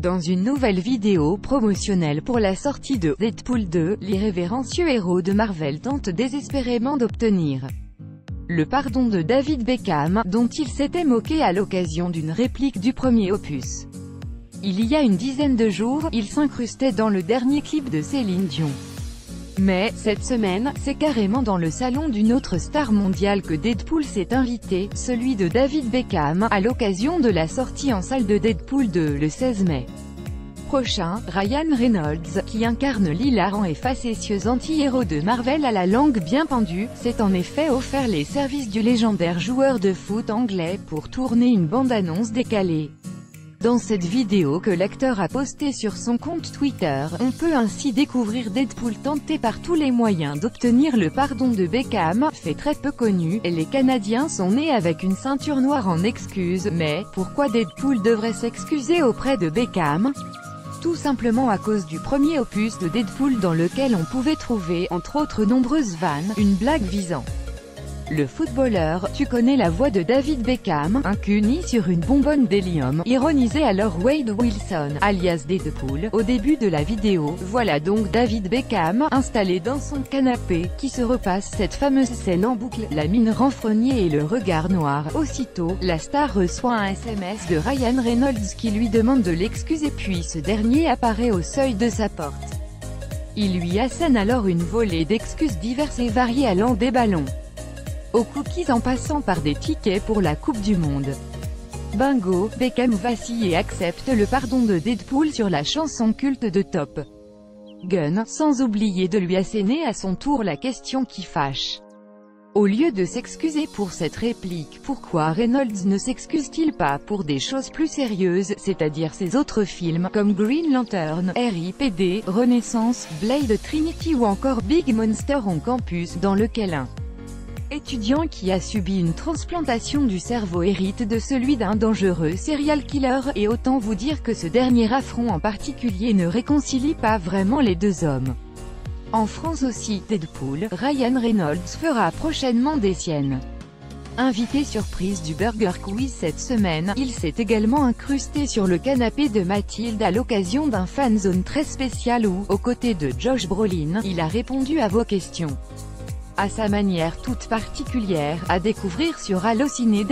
Dans une nouvelle vidéo promotionnelle pour la sortie de Deadpool 2, l'irrévérencieux héros de Marvel tente désespérément d'obtenir le pardon de David Beckham, dont il s'était moqué à l'occasion d'une réplique du premier opus. Il y a une dizaine de jours, il s'incrustait dans le dernier clip de Céline Dion. Mais, cette semaine, c'est carrément dans le salon d'une autre star mondiale que Deadpool s'est invité, celui de David Beckham, à l'occasion de la sortie en salle de Deadpool 2 le 16 mai prochain. Ryan Reynolds, qui incarne l'hilarant et facétieux anti-héros de Marvel à la langue bien pendue, s'est en effet offert les services du légendaire joueur de foot anglais pour tourner une bande-annonce décalée. Dans cette vidéo que l'acteur a postée sur son compte Twitter, on peut ainsi découvrir Deadpool tenter par tous les moyens d'obtenir le pardon de Beckham, fait très peu connu, et les Canadiens sont nés avec une ceinture noire en excuse. Mais, pourquoi Deadpool devrait s'excuser auprès de Beckham? Tout simplement à cause du premier opus de Deadpool dans lequel on pouvait trouver, entre autres nombreuses vannes, une blague visant le footballeur. Tu connais la voix de David Beckham, un cuni sur une bonbonne d'hélium, ironisait alors Wade Wilson, alias Deadpool, au début de la vidéo. Voilà donc David Beckham, installé dans son canapé, qui se repasse cette fameuse scène en boucle, la mine renfrognée et le regard noir. Aussitôt, la star reçoit un SMS de Ryan Reynolds qui lui demande de l'excuser, puis ce dernier apparaît au seuil de sa porte. Il lui assène alors une volée d'excuses diverses et variées allant des ballons aux cookies en passant par des tickets pour la Coupe du Monde. Bingo, Beckham vacille et accepte le pardon de Deadpool sur la chanson culte de Top Gun, sans oublier de lui asséner à son tour la question qui fâche. Au lieu de s'excuser pour cette réplique, pourquoi Reynolds ne s'excuse-t-il pas pour des choses plus sérieuses, c'est-à-dire ses autres films, comme Green Lantern, R.I.P.D., Renaissance, Blade Trinity ou encore Big Monster on Campus, dans lequel un étudiant qui a subi une transplantation du cerveau hérite de celui d'un dangereux serial killer, et autant vous dire que ce dernier affront en particulier ne réconcilie pas vraiment les deux hommes. En France aussi, Deadpool, Ryan Reynolds fera prochainement des siennes. Invité surprise du Burger Quiz cette semaine, il s'est également incrusté sur le canapé de Mathilde à l'occasion d'un fanzone très spécial où, aux côtés de Josh Brolin, il a répondu à vos questions. À sa manière toute particulière, à découvrir sur Allociné.